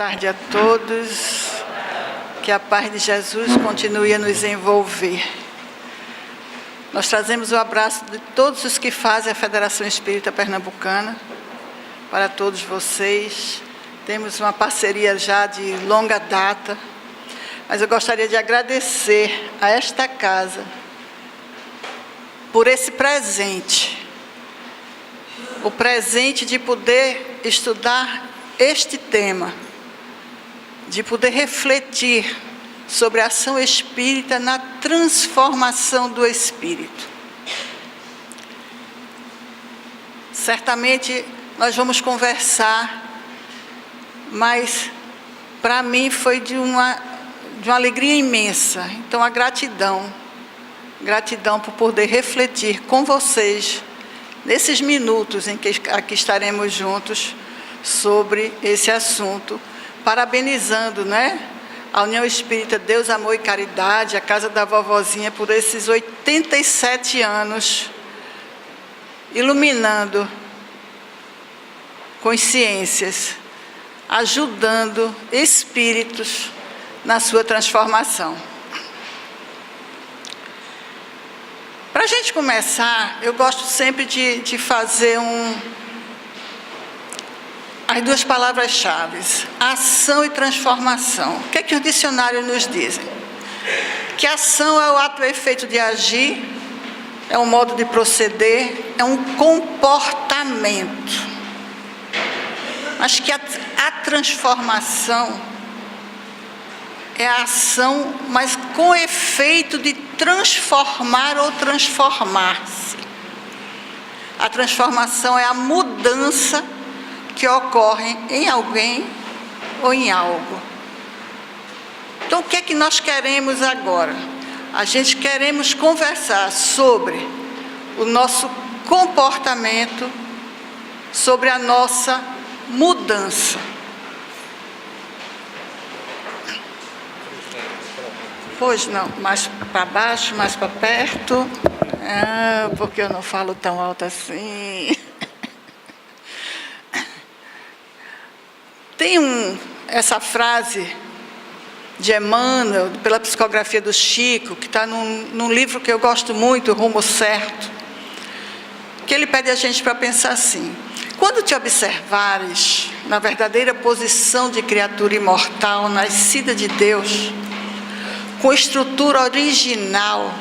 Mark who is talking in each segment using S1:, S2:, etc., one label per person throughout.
S1: tarde a todos. Que a paz de Jesus continue a nos envolver. Nós trazemos o abraço de todos os que fazem a Federação Espírita Pernambucana, para todos vocês. Temos uma parceria já de longa data, mas eu gostaria de agradecer a esta casa por esse presente, o presente de poder estudar este tema, de poder refletir sobre a ação espírita na transformação do espírito. Certamente nós vamos conversar, mas para mim foi de uma alegria imensa. Então a gratidão por poder refletir com vocês nesses minutos em que aqui estaremos juntos sobre esse assunto, parabenizando, a União Espírita Deus, Amor e Caridade, a Casa da Vovozinha, por esses 87 anos, iluminando consciências, ajudando espíritos na sua transformação. Para a gente começar, eu gosto sempre de fazer as duas palavras-chave, ação e transformação. O que é que os dicionários nos dizem? Que ação é o ato e efeito de agir, é um modo de proceder, é um comportamento. Mas que a transformação é a ação, mas com efeito de transformar ou transformar-se. A transformação é a mudança que ocorre em alguém ou em algo. Então, o que é que nós queremos agora? A gente queremos conversar sobre o nosso comportamento, sobre a nossa mudança. Pois não, mais para baixo, mais para perto. Porque eu não falo tão alto assim. Tem essa frase de Emmanuel, pela psicografia do Chico, que está num livro que eu gosto muito, Rumo Certo, que ele pede a gente para pensar assim: quando te observares na verdadeira posição de criatura imortal, nascida de Deus, com estrutura original,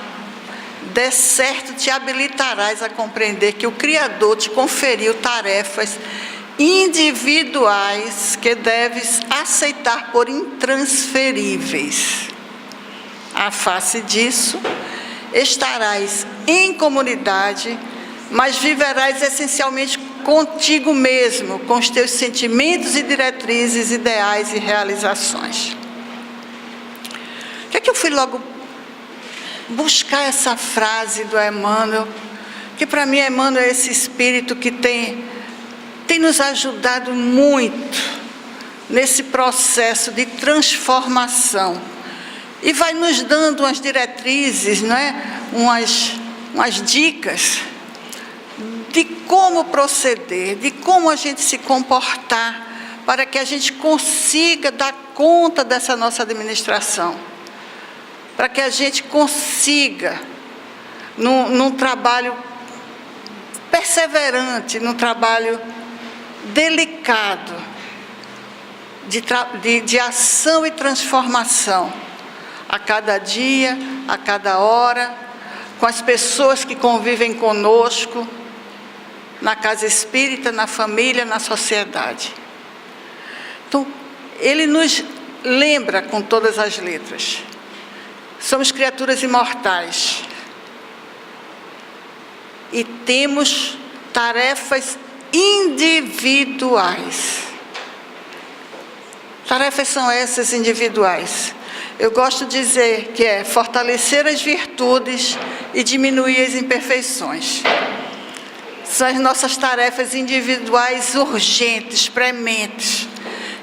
S1: de certo te habilitarás a compreender que o Criador te conferiu tarefas individuais que deves aceitar por intransferíveis. À face disso, estarás em comunidade, mas viverás essencialmente contigo mesmo, com os teus sentimentos e diretrizes, ideais e realizações. O que é que eu fui logo buscar essa frase do Emmanuel? Que para mim Emmanuel é esse espírito que tem nos ajudado muito nesse processo de transformação e vai nos dando umas diretrizes, umas dicas de como proceder, de como a gente se comportar para que a gente consiga dar conta dessa nossa administração, para que a gente consiga, num trabalho perseverante, num trabalho delicado, de ação e transformação, a cada dia, a cada hora, com as pessoas que convivem conosco, na casa espírita, na família, na sociedade. Então, ele nos lembra com todas as letras: somos criaturas imortais e temos tarefas individuais. Tarefas são essas individuais. Eu gosto de dizer que é fortalecer as virtudes e diminuir as imperfeições. São as nossas tarefas individuais urgentes, prementes,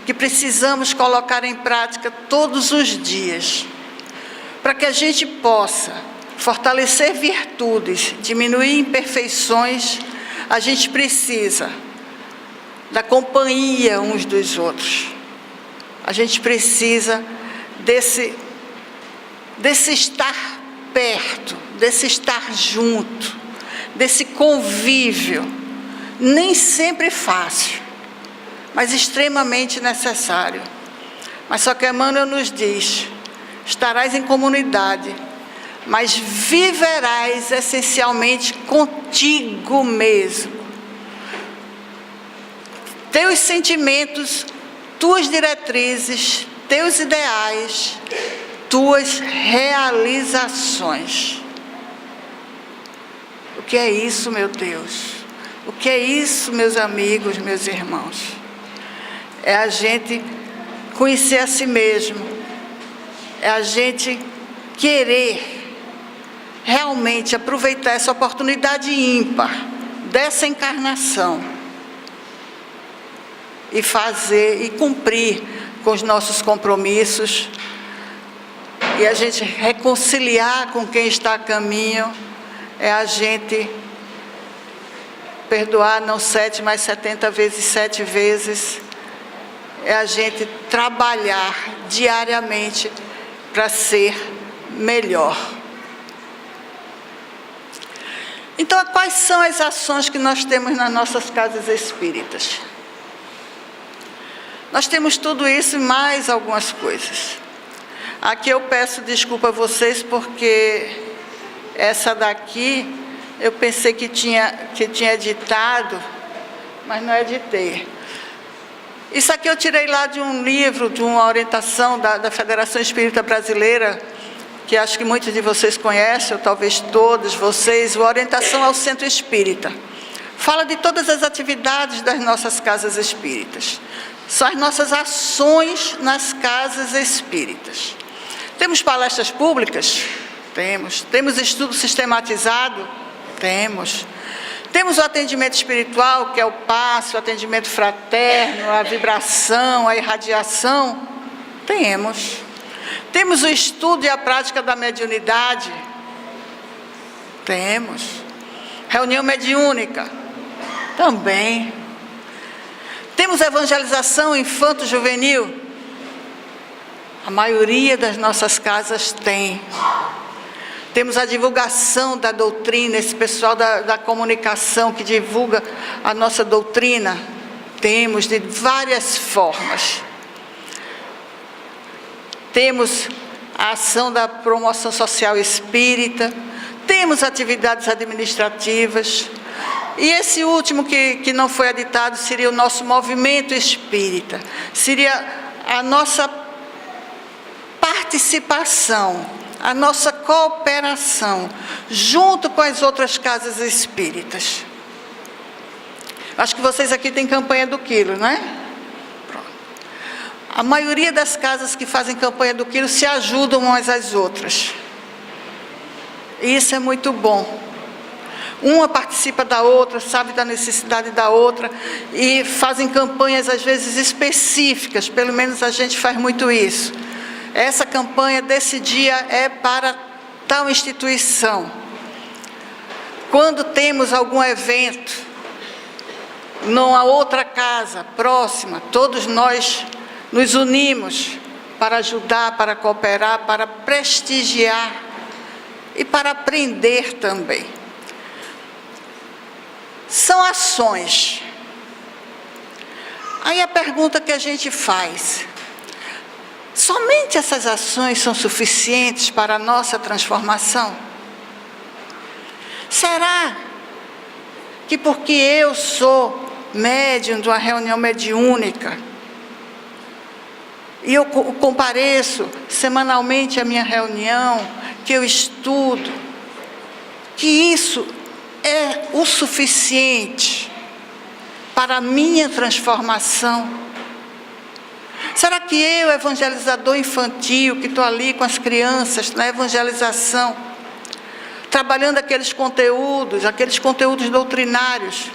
S1: que precisamos colocar em prática todos os dias, para que a gente possa fortalecer virtudes, diminuir imperfeições. A gente precisa da companhia uns dos outros. a gente precisa desse estar perto, desse estar junto, desse convívio, nem sempre fácil, mas extremamente necessário. Mas só que Emmanuel nos diz: estarás em comunidade, mas viverás essencialmente contigo mesmo. Teus sentimentos, tuas diretrizes, teus ideais, tuas realizações. O que é isso, meu Deus? O que é isso, meus amigos, meus irmãos? É a gente conhecer a si mesmo, é a gente querer realmente aproveitar essa oportunidade ímpar dessa encarnação e fazer e cumprir com os nossos compromissos, e a gente reconciliar com quem está a caminho, é a gente perdoar não 7, mas 70 vezes 7 vezes, é a gente trabalhar diariamente para ser melhor. Então, quais são as ações que nós temos nas nossas casas espíritas? Nós temos tudo isso e mais algumas coisas. Aqui eu peço desculpa a vocês, porque essa daqui eu pensei que tinha editado, mas não editei. Isso aqui eu tirei lá de um livro, de uma orientação da Federação Espírita Brasileira, que acho que muitos de vocês conhecem, ou talvez todos vocês, a Orientação ao Centro Espírita. Fala de todas as atividades das nossas casas espíritas. São as nossas ações nas casas espíritas. Temos palestras públicas? Temos. Temos estudo sistematizado? Temos. Temos o atendimento espiritual, que é o passe, o atendimento fraterno, a vibração, a irradiação? Temos. Temos o estudo e a prática da mediunidade? Temos. Reunião mediúnica? Também. Temos evangelização infanto-juvenil? A maioria das nossas casas tem. Temos a divulgação da doutrina, esse pessoal da comunicação que divulga a nossa doutrina? Temos, de várias formas. Temos a ação da promoção social espírita, temos atividades administrativas, e esse último que não foi editado seria o nosso movimento espírita, seria a nossa participação, a nossa cooperação, junto com as outras casas espíritas. Acho que vocês aqui têm campanha do quilo, não é? A maioria das casas que fazem campanha do quilo se ajudam umas às outras. E isso é muito bom. Uma participa da outra, sabe da necessidade da outra, e fazem campanhas às vezes específicas, pelo menos a gente faz muito isso. Essa campanha desse dia é para tal instituição. Quando temos algum evento numa outra casa próxima, todos nós nos unimos para ajudar, para cooperar, para prestigiar e para aprender também. São ações. Aí a pergunta que a gente faz: somente essas ações são suficientes para a nossa transformação? Será que porque eu sou médium de uma reunião mediúnica, e eu compareço semanalmente à minha reunião, que eu estudo, que isso é o suficiente para a minha transformação? Será que eu, evangelizador infantil, que estou ali com as crianças na evangelização, trabalhando aqueles conteúdos doutrinários,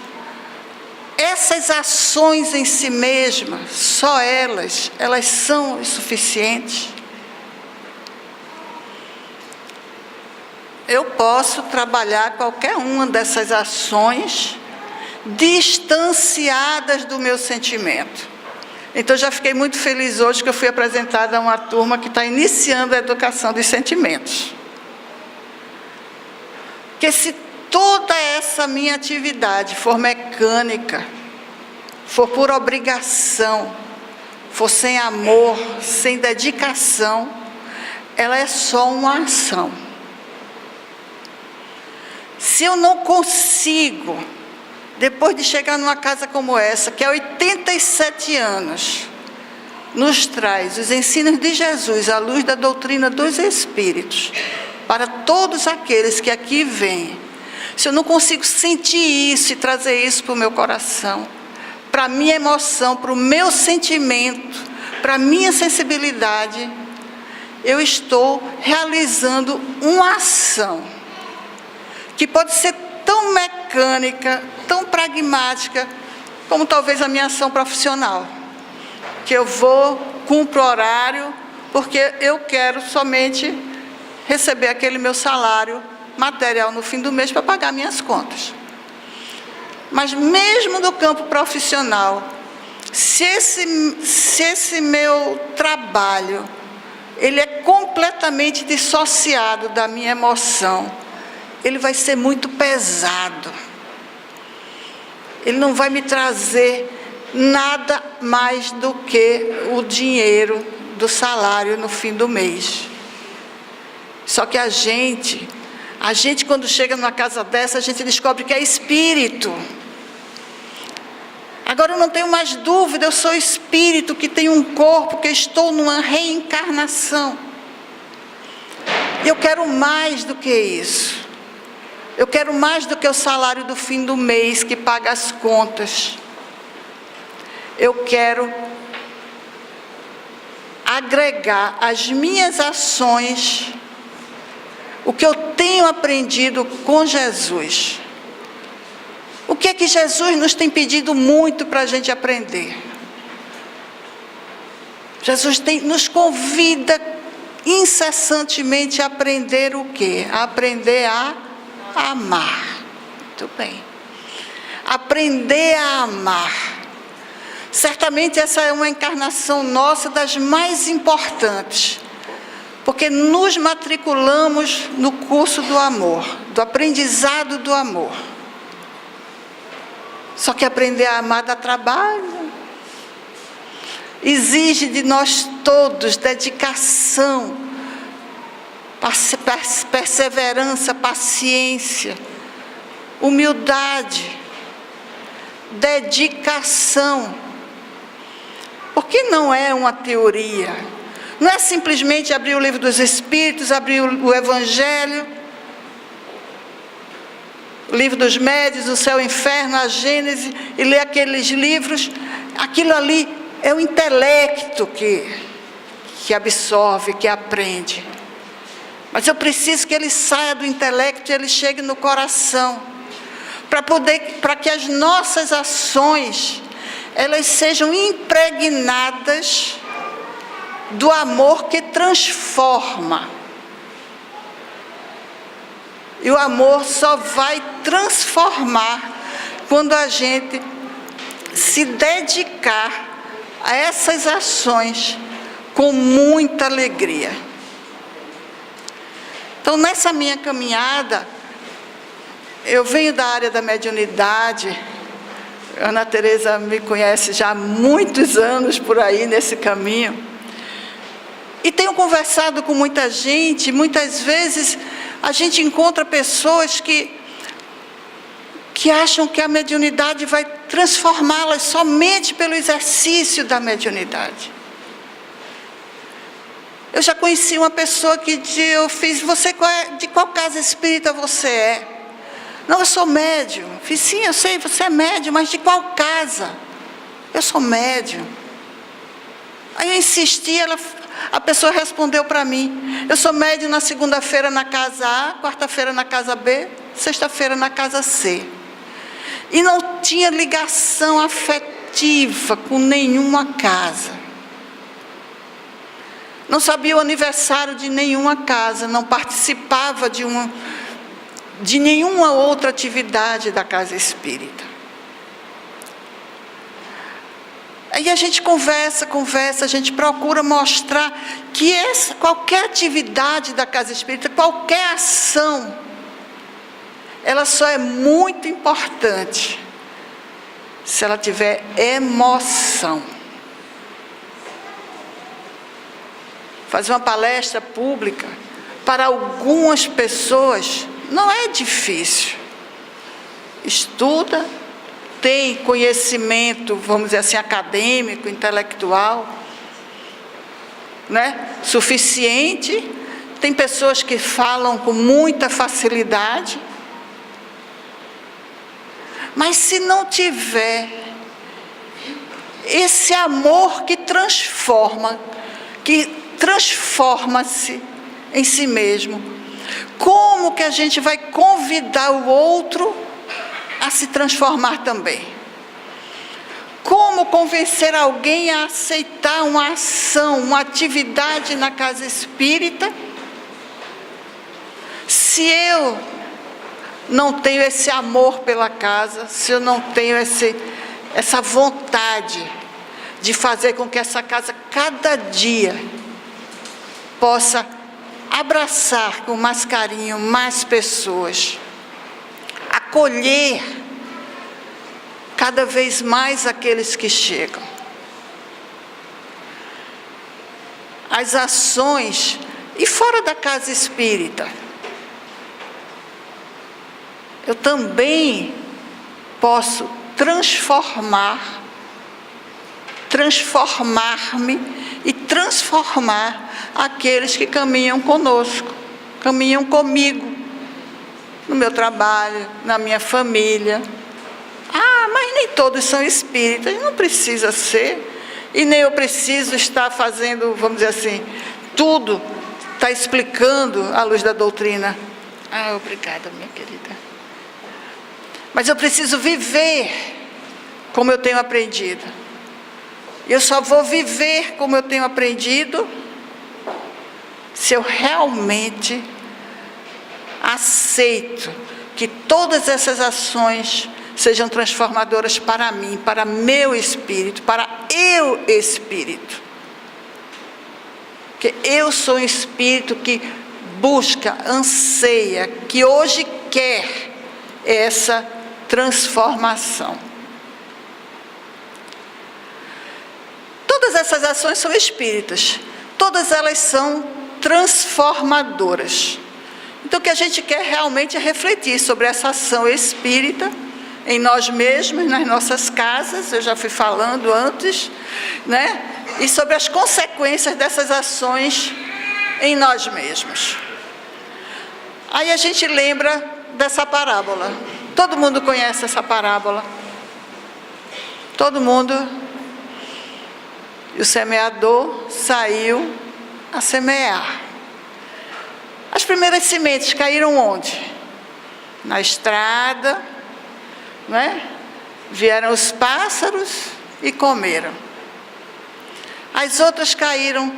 S1: essas ações em si mesmas, só elas são insuficientes? Eu posso trabalhar qualquer uma dessas ações distanciadas do meu sentimento. Então, já fiquei muito feliz hoje que eu fui apresentada a uma turma que está iniciando a educação dos sentimentos. Porque se toda essa minha atividade for mecânica, for por obrigação, for sem amor, sem dedicação, ela é só uma ação. Se eu não consigo, depois de chegar numa casa como essa, que há 87 anos, nos traz os ensinos de Jesus à luz da doutrina dos Espíritos, para todos aqueles que aqui vêm, se eu não consigo sentir isso e trazer isso para o meu coração, para a minha emoção, para o meu sentimento, para a minha sensibilidade, eu estou realizando uma ação que pode ser tão mecânica, tão pragmática, como talvez a minha ação profissional, que eu vou, cumpro horário, porque eu quero somente receber aquele meu salário material no fim do mês para pagar minhas contas. Mas mesmo no campo profissional, se esse meu trabalho, ele é completamente dissociado da minha emoção, ele vai ser muito pesado. Ele não vai me trazer nada mais do que o dinheiro do salário no fim do mês. Só que a gente quando chega numa casa dessa, a gente descobre que é espírito. Agora eu não tenho mais dúvida, eu sou espírito que tem um corpo, que estou numa reencarnação. E eu quero mais do que isso. Eu quero mais do que o salário do fim do mês que paga as contas. Eu quero agregar às minhas ações o que eu tenho aprendido com Jesus. O que é que Jesus nos tem pedido muito para a gente aprender? Jesus nos convida incessantemente a aprender o quê? A aprender a amar. Muito bem. Aprender a amar. Certamente essa é uma encarnação nossa das mais importantes, porque nos matriculamos no curso do amor, do aprendizado do amor. Só que aprender a amar dá trabalho. Exige de nós todos dedicação, perseverança, paciência, humildade, dedicação. Porque não é uma teoria. Não é simplesmente abrir o livro dos Espíritos, abrir o Evangelho, o livro dos Médiuns, o Céu e o Inferno, a Gênese, e ler aqueles livros. Aquilo ali é o intelecto que absorve, que aprende. Mas eu preciso que ele saia do intelecto e ele chegue no coração, para que as nossas ações, elas sejam impregnadas do amor que transforma. E o amor só vai transformar quando a gente se dedicar a essas ações com muita alegria. Então, nessa minha caminhada, eu venho da área da mediunidade. Ana Teresa me conhece já há muitos anos por aí nesse caminho. E tenho conversado com muita gente. Muitas vezes a gente encontra pessoas que acham que a mediunidade vai transformá-las somente pelo exercício da mediunidade. Eu já conheci uma pessoa que eu fiz: de qual casa espírita você é? Não, eu sou médium. Fiz: sim, eu sei, você é médium, mas de qual casa? Eu sou médium. Aí eu insisti, a pessoa respondeu para mim: eu sou médium na segunda-feira na casa A, quarta-feira na casa B, sexta-feira na casa C. E não tinha ligação afetiva com nenhuma casa. Não sabia o aniversário de nenhuma casa, não participava de nenhuma outra atividade da casa espírita. Aí a gente conversa, a gente procura mostrar que qualquer atividade da casa espírita, qualquer ação, ela só é muito importante se ela tiver emoção. Fazer uma palestra pública, para algumas pessoas, não é difícil. Estuda, tem conhecimento, vamos dizer assim, acadêmico, intelectual, né? Suficiente. Tem pessoas que falam com muita facilidade. Mas se não tiver esse amor que transforma-se em si mesmo, como que a gente vai convidar o outro a se transformar também? Como convencer alguém a aceitar uma ação, uma atividade na casa espírita, se eu não tenho esse amor pela casa, se eu não tenho essa vontade de fazer com que essa casa, cada dia, possa abraçar com mais carinho mais pessoas, acolher cada vez mais aqueles que chegam. As ações, e fora da casa espírita, eu também posso transformar-me e transformar aqueles que caminham conosco, caminham comigo, no meu trabalho, na minha família. Mas nem todos são espíritas, não precisa ser, e nem eu preciso estar fazendo, vamos dizer assim, tudo, está explicando à luz da doutrina. Obrigada, minha querida. Mas eu preciso viver como eu tenho aprendido. Eu só vou viver como eu tenho aprendido se eu realmente aceito que todas essas ações sejam transformadoras para mim, para meu espírito, para eu espírito. Porque eu sou um espírito que busca, anseia, que hoje quer essa transformação. Todas essas ações são espíritas, todas elas são transformadoras. Então o que a gente quer realmente é refletir sobre essa ação espírita em nós mesmos, nas nossas casas, eu já fui falando antes, né? E sobre as consequências dessas ações em nós mesmos. Aí a gente lembra dessa parábola. Todo mundo conhece essa parábola. Todo mundo. E o semeador saiu a semear. As primeiras sementes caíram onde? Na estrada, né? Vieram os pássaros e comeram. As outras caíram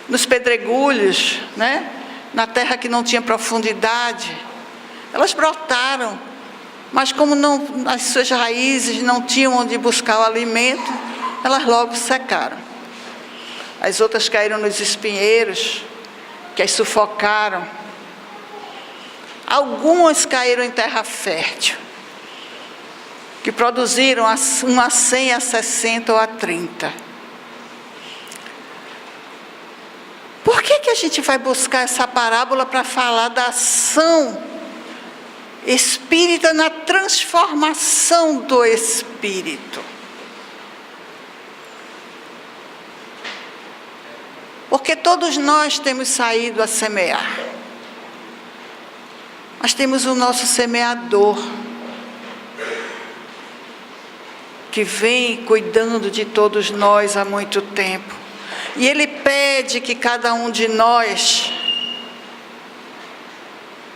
S1: nos pedregulhos, né? Na terra que não tinha profundidade. Elas brotaram, mas como as suas raízes não tinham onde buscar o alimento, elas logo secaram. As outras caíram nos espinheiros, que as sufocaram. Algumas caíram em terra fértil, que produziram uma a 100, a 60 ou a 30. Por que a gente vai buscar essa parábola para falar da ação espírita na transformação do espírito? Porque todos nós temos saído a semear. Mas temos o nosso semeador, que vem cuidando de todos nós há muito tempo. E Ele pede que cada um de nós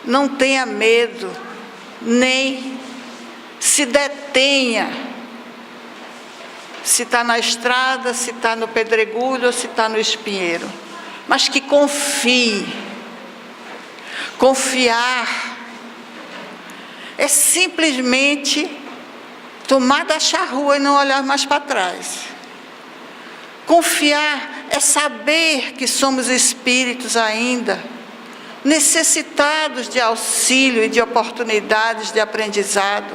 S1: não tenha medo, nem se detenha, se está na estrada, se está no pedregulho ou se está no espinheiro, mas que confie. Confiar é simplesmente Tomar da charrua e não olhar mais para trás. Confiar é saber que somos espíritos ainda, necessitados de auxílio e de oportunidades de aprendizado,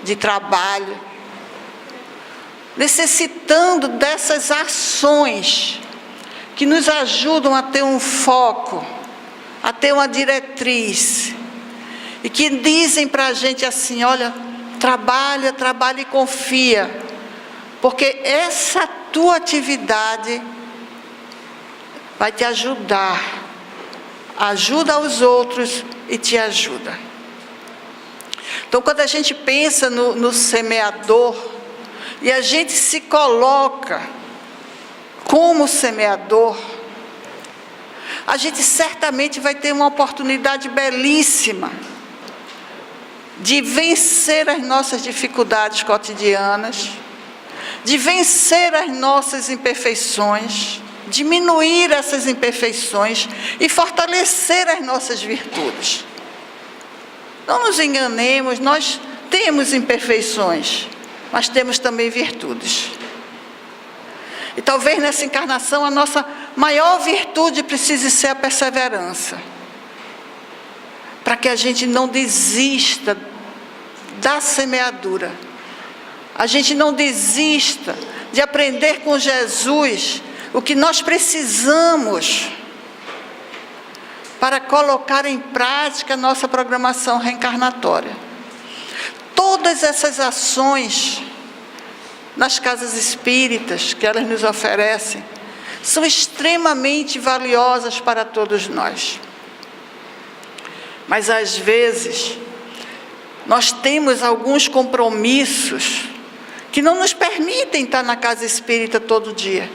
S1: de trabalho, necessitando dessas ações que nos ajudam a ter um foco, a ter uma diretriz, e que dizem para a gente assim: olha, trabalha, trabalha e confia, porque essa tua atividade vai te ajudar, ajuda os outros e te ajuda. Então, quando a gente pensa no semeador, e a gente se coloca como semeador, a gente certamente vai ter uma oportunidade belíssima de vencer as nossas dificuldades cotidianas, de vencer as nossas imperfeições, diminuir essas imperfeições e fortalecer as nossas virtudes. Não nos enganemos, nós temos imperfeições, mas temos também virtudes. E talvez nessa encarnação a nossa maior virtude precise ser a perseverança, para que a gente não desista da semeadura, a gente não desista de aprender com Jesus o que nós precisamos para colocar em prática a nossa programação reencarnatória. Todas essas ações nas casas espíritas que elas nos oferecem são extremamente valiosas para todos nós. Mas às vezes nós temos alguns compromissos que não nos permitem estar na casa espírita todo dia.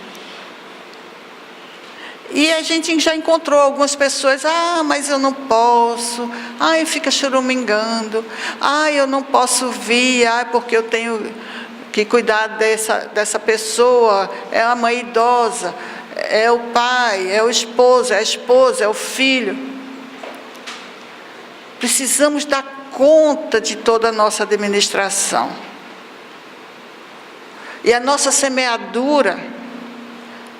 S1: E a gente já encontrou algumas pessoas: mas eu não posso, fica choramingando, eu não posso vir, porque eu tenho que cuidar dessa pessoa, é a mãe idosa, é o pai, é o esposo, é a esposa, é o filho. Precisamos dar conta de toda a nossa administração. E a nossa semeadura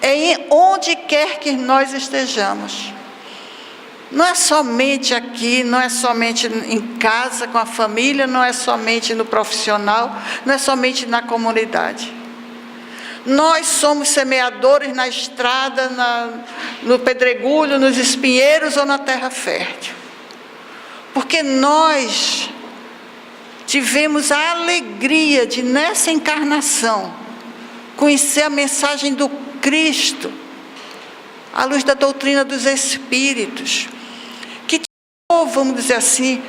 S1: é onde quer que nós estejamos. Não é somente aqui, não é somente em casa, com a família, não é somente no profissional, não é somente na comunidade. Nós somos semeadores na estrada, no pedregulho, nos espinheiros ou na terra fértil. Porque nós tivemos a alegria de, nessa encarnação, conhecer a mensagem do Cristo, à luz da doutrina dos Espíritos, que, vamos dizer assim,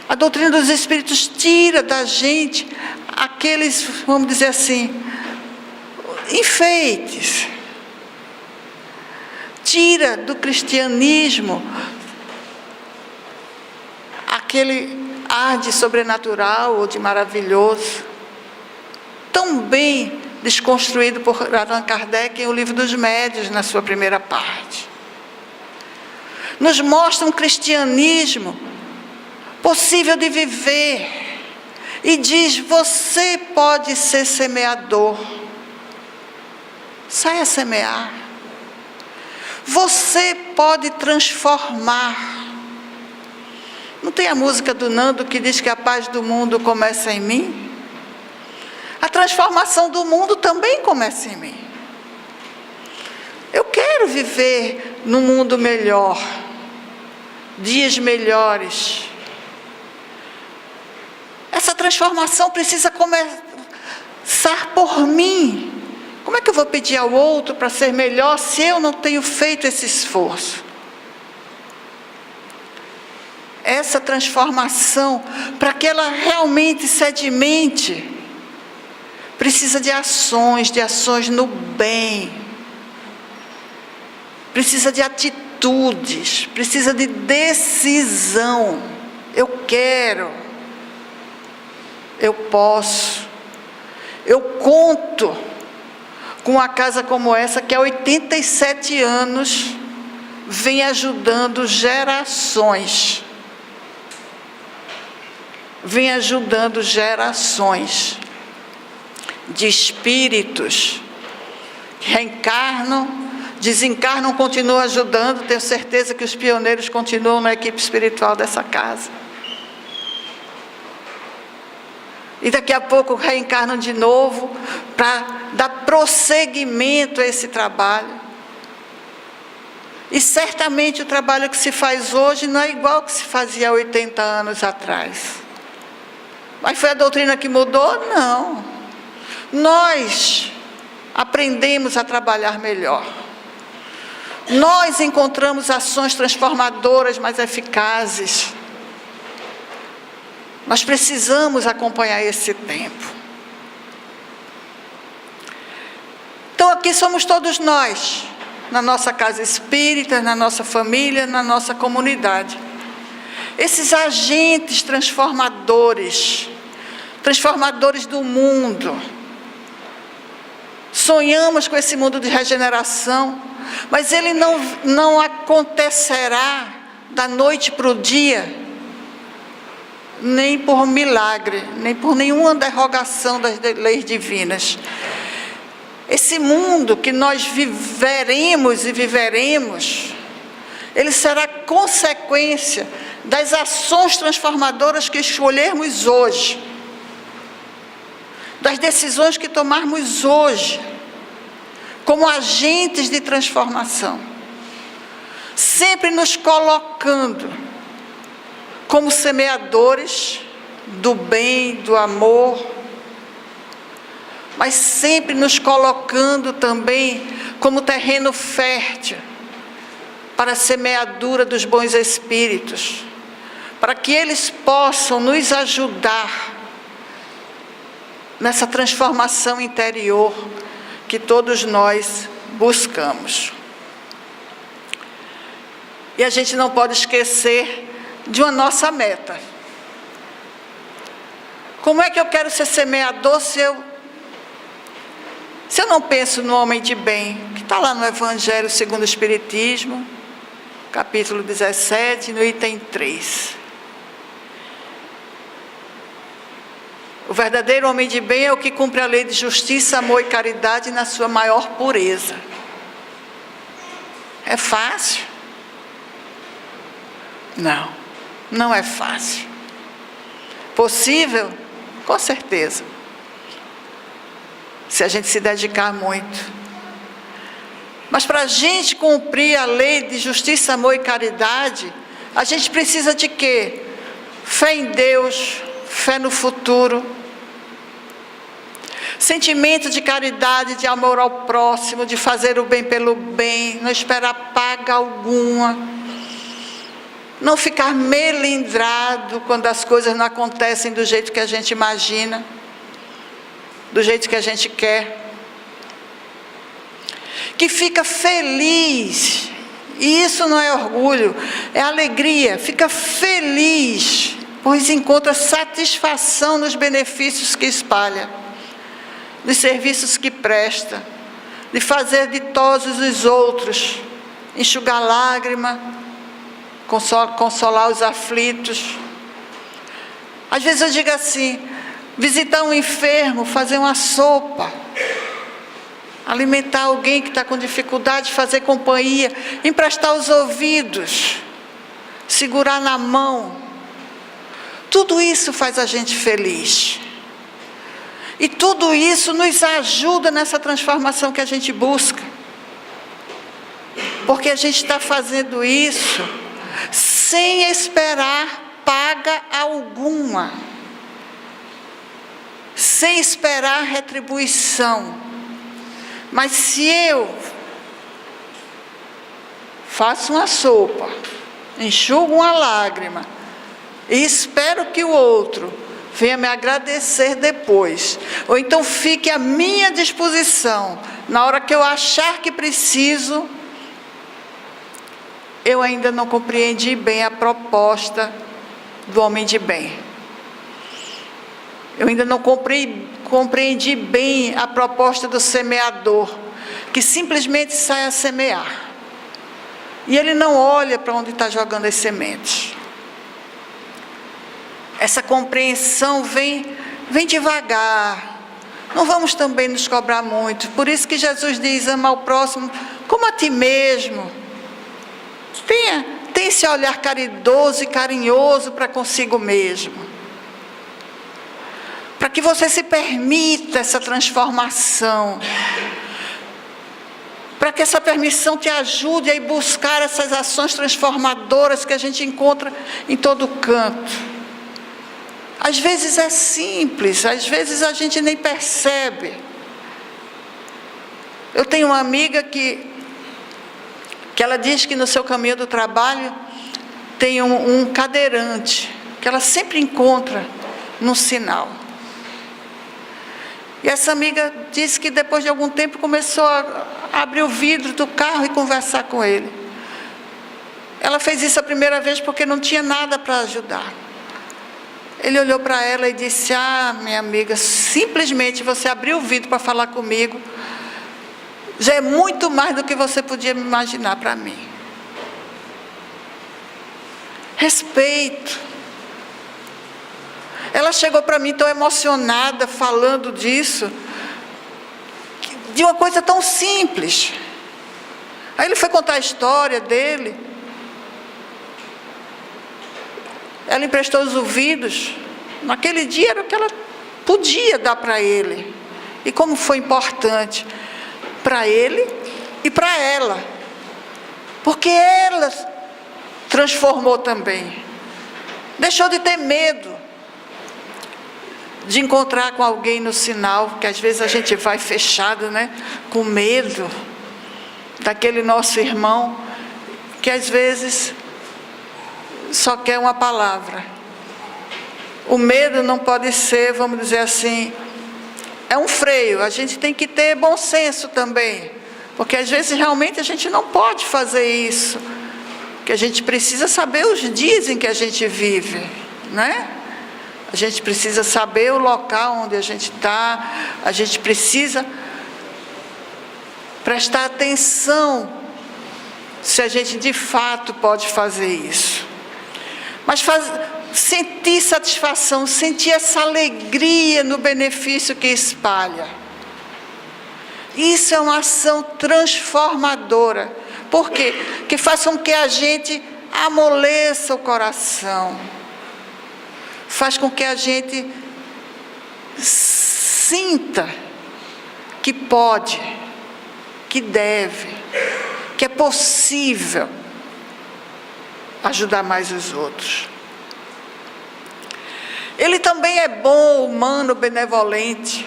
S1: a doutrina dos Espíritos tira da gente aqueles, vamos dizer assim, enfeites, tira do cristianismo aquele ar de sobrenatural ou de maravilhoso, tão bem desconstruído por Allan Kardec em O Livro dos Médiuns, na sua primeira parte. Nos mostra um cristianismo possível de viver, e diz: você pode ser semeador, saia semear, você pode transformar. Não tem a música do Nando que diz que a paz do mundo começa em mim? A transformação do mundo também começa em mim. Eu quero viver num mundo melhor, dias melhores. Essa transformação precisa começar por mim. Como é que eu vou pedir ao outro para ser melhor se eu não tenho feito esse esforço? Essa transformação, para que ela realmente sedimente, precisa de ações no bem, precisa de atitudes, precisa de decisão. Eu quero, eu posso, eu conto com uma casa como essa que há 87 anos vem ajudando gerações. vem ajudando gerações de espíritos que reencarnam, desencarnam, continuam ajudando. Tenho certeza que os pioneiros continuam na equipe espiritual dessa casa. E daqui a pouco reencarnam de novo para dar prosseguimento a esse trabalho. E certamente o trabalho que se faz hoje não é igual ao que se fazia há 80 anos atrás. Mas foi a doutrina que mudou? Não. Nós aprendemos a trabalhar melhor. Nós encontramos ações transformadoras mais eficazes. Nós precisamos acompanhar esse tempo. Então aqui somos todos nós, na nossa casa espírita, na nossa família, na nossa comunidade. Esses agentes transformadores do mundo. Sonhamos com esse mundo de regeneração, mas ele não acontecerá da noite para o dia, nem por milagre, nem por nenhuma derrogação das leis divinas. Esse mundo que nós viveremos e viveremos, ele será consequência das ações transformadoras que escolhermos hoje, das decisões que tomarmos hoje, como agentes de transformação, sempre nos colocando como semeadores do bem, do amor, mas sempre nos colocando também como terreno fértil para a semeadura dos bons espíritos, para que eles possam nos ajudar nessa transformação interior que todos nós buscamos. E a gente não pode esquecer de uma nossa meta. Como é que eu quero ser semeador se eu não penso no homem de bem, que está lá no Evangelho segundo o Espiritismo, capítulo 17, no item 3. O verdadeiro homem de bem é o que cumpre a lei de justiça, amor e caridade na sua maior pureza. É fácil? Não. Não é fácil. Possível? Com certeza. Se a gente se dedicar muito. Mas para a gente cumprir a lei de justiça, amor e caridade, a gente precisa de quê? Fé em Deus, fé no futuro, sentimento de caridade, de amor ao próximo, de fazer o bem pelo bem, não esperar paga alguma. Não ficar melindrado quando as coisas não acontecem do jeito que a gente imagina, do jeito que a gente quer. Que fica feliz, e isso não é orgulho, é alegria. Fica feliz, pois encontra satisfação nos benefícios que espalha, nos serviços que presta, de fazer ditosos os outros, enxugar lágrima, consolar os aflitos. Às vezes eu digo assim, visitar um enfermo, fazer uma sopa, alimentar alguém que está com dificuldade, fazer companhia, emprestar os ouvidos, segurar na mão. Tudo isso faz a gente feliz. E tudo isso nos ajuda nessa transformação que a gente busca. Porque a gente está fazendo isso sem esperar paga alguma, sem esperar retribuição. Mas se eu faço uma sopa, enxugo uma lágrima e espero que o outro venha me agradecer depois, ou então fique à minha disposição na hora que eu achar que preciso, eu ainda não compreendi bem a proposta do homem de bem. Eu ainda não compreendi bem a proposta do semeador, que simplesmente sai a semear. E ele não olha para onde está jogando as sementes. essa compreensão vem devagar. Não vamos também nos cobrar muito. Por isso que Jesus diz: ama ao próximo como a ti mesmo. Tenha esse olhar caridoso e carinhoso para consigo mesmo. Para que você se permita essa transformação. Para que essa permissão te ajude a ir buscar essas ações transformadoras que a gente encontra em todo canto. Às vezes é simples, às vezes a gente nem percebe. Eu tenho uma amiga que ela diz que no seu caminho do trabalho tem um cadeirante, que ela sempre encontra no sinal. E essa amiga disse que depois de algum tempo começou a abrir o vidro do carro e conversar com ele. Ela fez isso a primeira vez porque não tinha nada para ajudar. Ele olhou para ela e disse: ah, minha amiga, simplesmente você abriu o vidro para falar comigo, já é muito mais do que você podia me imaginar para mim. Respeito. Ela chegou para mim tão emocionada falando disso, de uma coisa tão simples. Aí ele foi contar a história dele. Ela emprestou os ouvidos. Naquele dia era o que ela podia dar para ele. E como foi importante para ele e para ela. Porque ela transformou também. Deixou de ter medo de encontrar com alguém no sinal, porque às vezes a gente vai fechado, né? Com medo daquele nosso irmão, que às vezes só quer uma palavra. O medo não pode ser, vamos dizer assim, é um freio. A gente tem que ter bom senso também, porque às vezes realmente a gente não pode fazer isso, porque a gente precisa saber os dias em que a gente vive, né? A gente precisa saber o local onde a gente está, a gente precisa prestar atenção se a gente de fato pode fazer isso. Mas sentir satisfação, sentir essa alegria no benefício que espalha. Isso é uma ação transformadora. Por quê? Que faz com que a gente amoleça o coração. Faz com que a gente sinta que pode, que deve, que é possível ajudar mais os outros. Ele também é bom, humano, benevolente.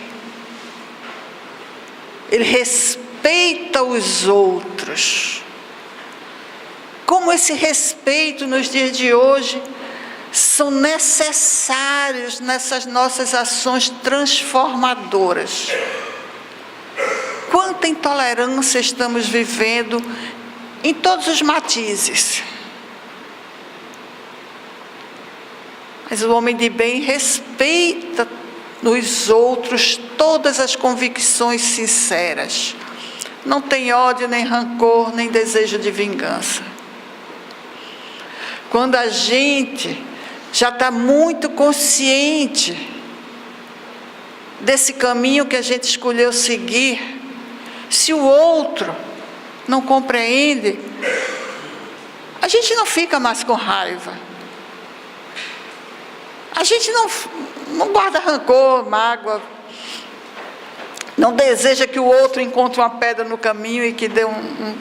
S1: Ele respeita os outros. Como esse respeito nos dias de hoje são necessários nessas nossas ações transformadoras. Quanta intolerância estamos vivendo em todos os matizes. Mas o homem de bem respeita nos outros todas as convicções sinceras. Não tem ódio, nem rancor, nem desejo de vingança. Quando a gente já está muito consciente desse caminho que a gente escolheu seguir, se o outro não compreende, a gente não fica mais com raiva. A gente não guarda rancor, mágoa, não deseja que o outro encontre uma pedra no caminho e que dê um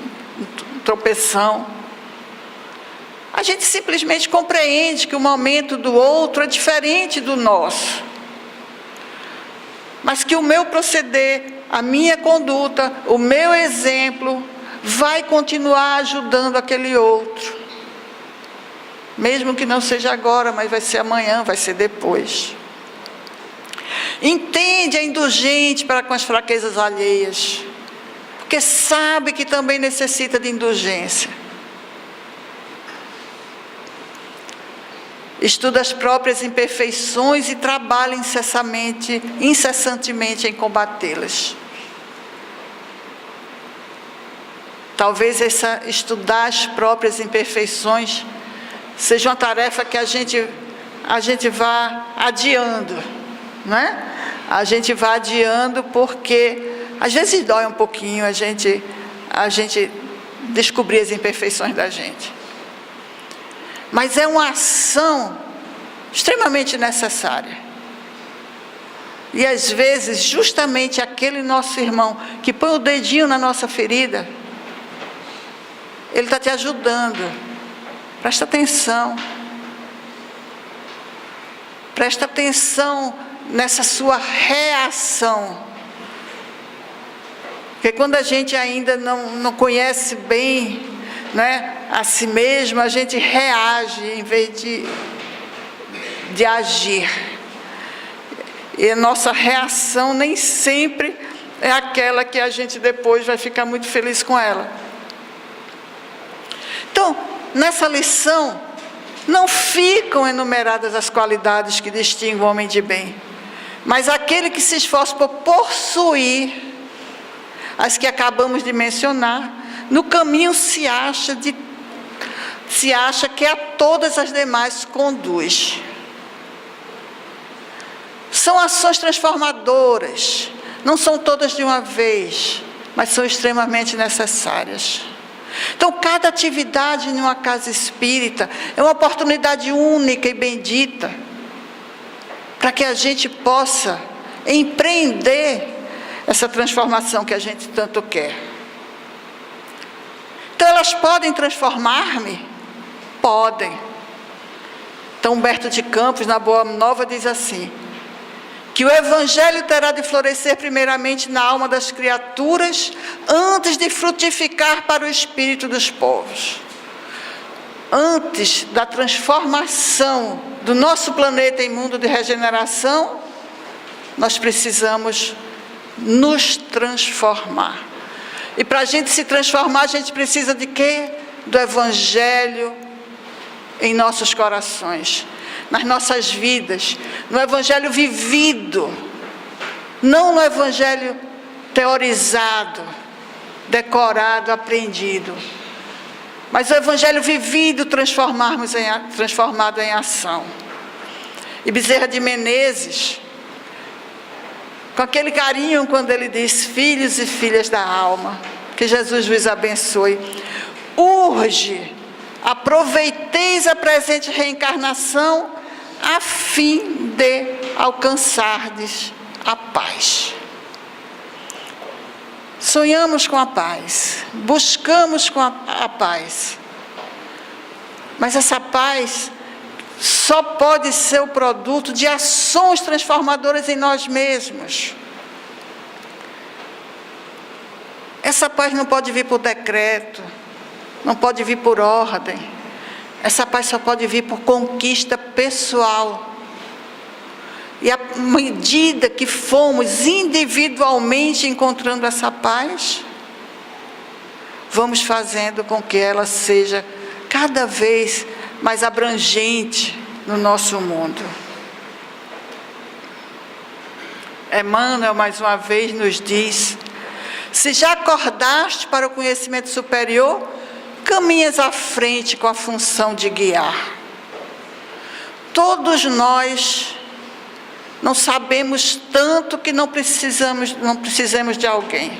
S1: tropeção. A gente simplesmente compreende que o momento do outro é diferente do nosso. Mas que o meu proceder, a minha conduta, o meu exemplo, vai continuar ajudando aquele outro. Mesmo que não seja agora, mas vai ser amanhã, vai ser depois. Entende, é indulgente para com as fraquezas alheias, porque sabe que também necessita de indulgência. Estuda as próprias imperfeições e trabalha incessantemente em combatê-las. Talvez estudar as próprias imperfeições seja uma tarefa que a gente a gente vá adiando, não é? A gente vai adiando porque às vezes dói um pouquinho a gente descobrir as imperfeições da gente. Mas é uma ação extremamente necessária. E às vezes, justamente aquele nosso irmão que põe o dedinho na nossa ferida, ele está te ajudando. Presta atenção. Presta atenção nessa sua reação. Porque quando a gente ainda não conhece bem, né, a si mesmo, a gente reage em vez de agir. E a nossa reação nem sempre é aquela que a gente depois vai ficar muito feliz com ela. Então, nessa lição, não ficam enumeradas as qualidades que distinguem o homem de bem, mas aquele que se esforça por possuir as que acabamos de mencionar, no caminho se acha que a todas as demais conduz. São ações transformadoras, não são todas de uma vez, mas são extremamente necessárias. Então, cada atividade em uma casa espírita é uma oportunidade única e bendita para que a gente possa empreender essa transformação que a gente tanto quer. Então, elas podem transformar-me? Podem. Então, Humberto de Campos, na Boa Nova, diz assim: que o Evangelho terá de florescer primeiramente na alma das criaturas, antes de frutificar para o espírito dos povos. Antes da transformação do nosso planeta em mundo de regeneração, nós precisamos nos transformar. E para a gente se transformar, a gente precisa de quê? Do Evangelho em nossos corações, nas nossas vidas, no Evangelho vivido, não no Evangelho teorizado, decorado, aprendido, mas o Evangelho vivido, transformado em ação. E Bezerra de Menezes, com aquele carinho quando ele diz: filhos e filhas da alma, que Jesus vos abençoe, urge, aproveiteis a presente reencarnação a fim de alcançardes a paz. Sonhamos com a paz, buscamos com a paz, mas essa paz só pode ser o produto de ações transformadoras em nós mesmos. Essa paz não pode vir por decreto, não pode vir por ordem. Essa paz só pode vir por conquista pessoal. E à medida que fomos individualmente encontrando essa paz, vamos fazendo com que ela seja cada vez mais abrangente no nosso mundo. Emmanuel, mais uma vez, nos diz: se já acordaste para o conhecimento superior, caminhas à frente com a função de guiar. Todos nós não sabemos tanto que não precisemos de alguém,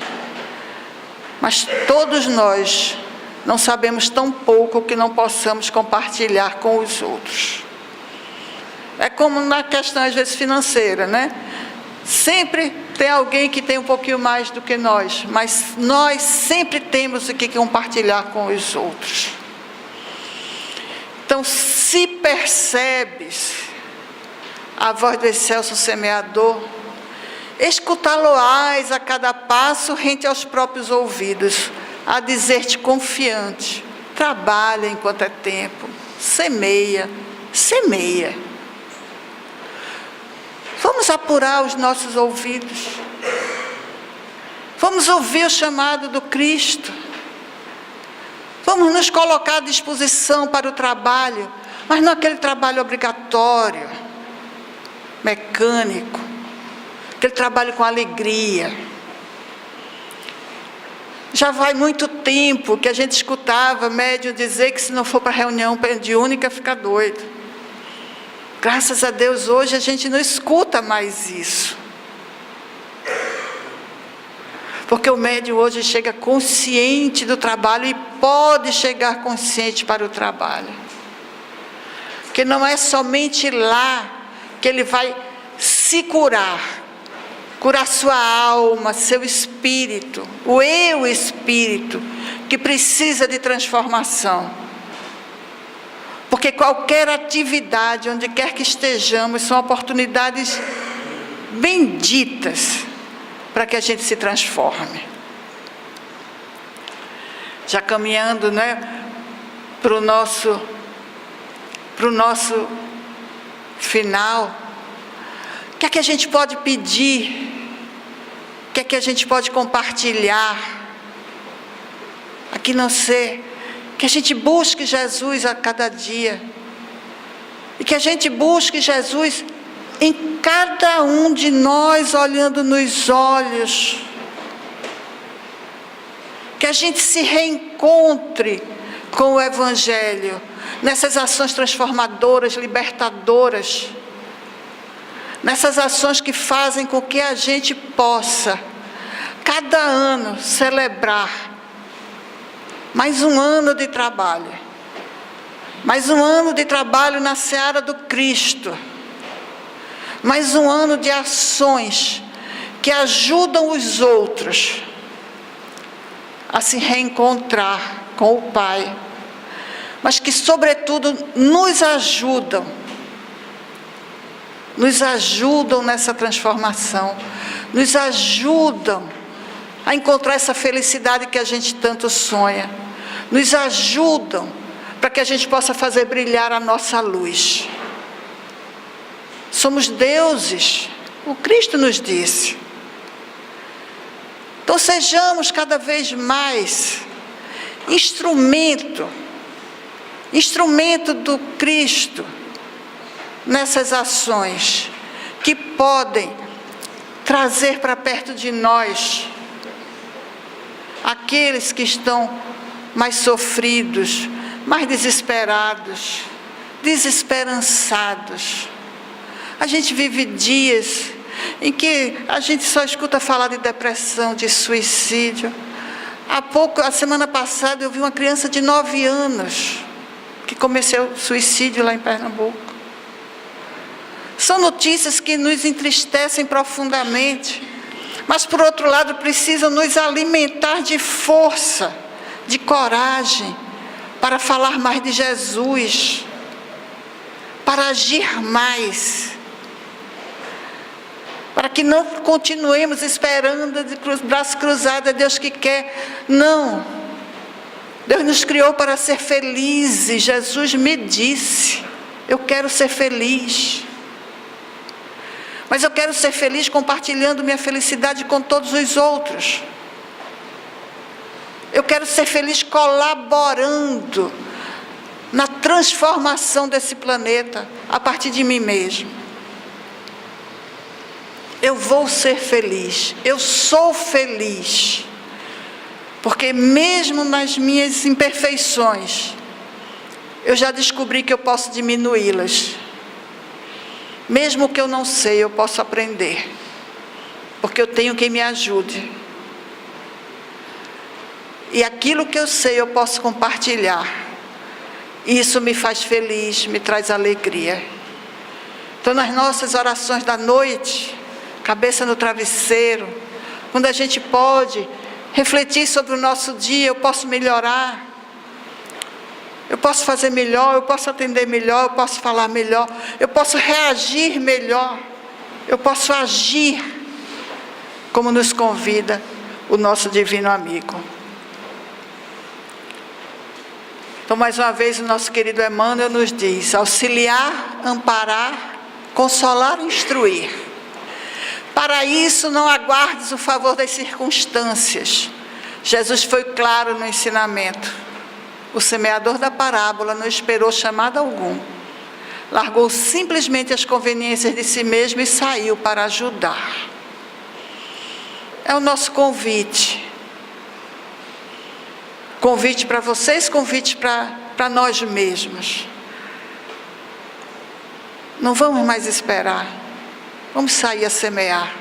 S1: mas todos nós não sabemos tão pouco que não possamos compartilhar com os outros. É como na questão, às vezes, financeira, né? Sempre tem alguém que tem um pouquinho mais do que nós, mas nós sempre temos o que compartilhar com os outros. Então, se percebes a voz do excelso semeador, escutá-lo-ás a cada passo rente aos próprios ouvidos, a dizer-te confiante: trabalha enquanto é tempo, semeia, semeia. Vamos apurar os nossos ouvidos, vamos ouvir o chamado do Cristo, vamos nos colocar à disposição para o trabalho, mas não aquele trabalho obrigatório, mecânico, aquele trabalho com alegria. Já vai muito tempo que a gente escutava médium dizer que se não for para reunião mediúnica fica doido. Graças a Deus, hoje a gente não escuta mais isso. Porque o médium hoje chega consciente do trabalho e pode chegar consciente para o trabalho. Porque não é somente lá que ele vai se curar sua alma, seu espírito, o eu espírito, que precisa de transformação. Porque qualquer atividade, onde quer que estejamos, são oportunidades benditas para que a gente se transforme. Já caminhando, para o nosso final, o que é que a gente pode pedir? O que é que a gente pode compartilhar? Aqui não ser que a gente busque Jesus a cada dia, e que a gente busque Jesus em cada um de nós, olhando nos olhos, que a gente se reencontre com o Evangelho, nessas ações transformadoras, libertadoras, nessas ações que fazem com que a gente possa, cada ano, celebrar mais um ano de trabalho, mais um ano de trabalho na seara do Cristo, mais um ano de ações que ajudam os outros a se reencontrar com o Pai, mas que, sobretudo, nos ajudam nessa transformação, nos ajudam a encontrar essa felicidade que a gente tanto sonha, nos ajudam para que a gente possa fazer brilhar a nossa luz. Somos deuses, o Cristo nos disse. Então sejamos cada vez mais instrumento do Cristo nessas ações que podem trazer para perto de nós aqueles que estão mais sofridos, mais desesperados, desesperançados. A gente vive dias em que a gente só escuta falar de depressão, de suicídio. A semana passada, eu vi uma criança de 9 anos que cometeu suicídio lá em Pernambuco. São notícias que nos entristecem profundamente, mas, por outro lado, precisam nos alimentar de força, de coragem, para falar mais de Jesus, para agir mais, para que não continuemos esperando de braços cruzados, é Deus que quer. Não, Deus nos criou para ser felizes. Jesus me disse: eu quero ser feliz, mas eu quero ser feliz compartilhando minha felicidade com todos os outros. Eu quero ser feliz colaborando na transformação desse planeta a partir de mim mesmo. Eu vou ser feliz, eu sou feliz, porque mesmo nas minhas imperfeições, eu já descobri que eu posso diminuí-las. Mesmo que eu não sei, eu posso aprender, porque eu tenho quem me ajude. E aquilo que eu sei, eu posso compartilhar. E isso me faz feliz, me traz alegria. Então, nas nossas orações da noite, cabeça no travesseiro, quando a gente pode refletir sobre o nosso dia, eu posso melhorar, eu posso fazer melhor, eu posso atender melhor, eu posso falar melhor, eu posso reagir melhor, eu posso agir como nos convida o nosso divino amigo. Então, mais uma vez, o nosso querido Emmanuel nos diz: auxiliar, amparar, consolar, instruir. Para isso, não aguardes o favor das circunstâncias. Jesus foi claro no ensinamento. O semeador da parábola não esperou chamado algum. Largou simplesmente as conveniências de si mesmo e saiu para ajudar. É o nosso convite. Convite para vocês, convite para nós mesmos. Não vamos mais esperar. Vamos sair a semear.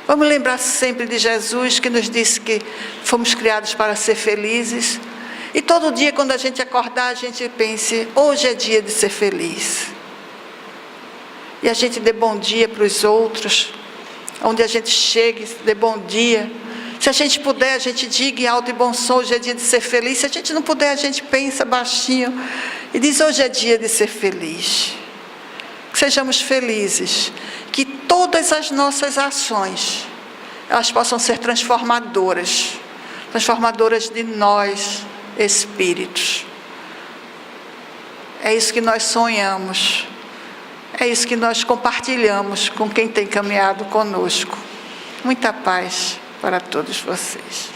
S1: Vamos lembrar sempre de Jesus, que nos disse que fomos criados para ser felizes. E todo dia, quando a gente acordar, a gente pense: hoje é dia de ser feliz. E a gente dê bom dia para os outros. Onde a gente chegue, dê bom dia. Se a gente puder, a gente diga em alto e bom som: hoje é dia de ser feliz. Se a gente não puder, a gente pensa baixinho e diz: hoje é dia de ser feliz. Que sejamos felizes, que todas as nossas ações, elas possam ser transformadoras de nós, espíritos. É isso que nós sonhamos, é isso que nós compartilhamos com quem tem caminhado conosco. Muita paz para todos vocês.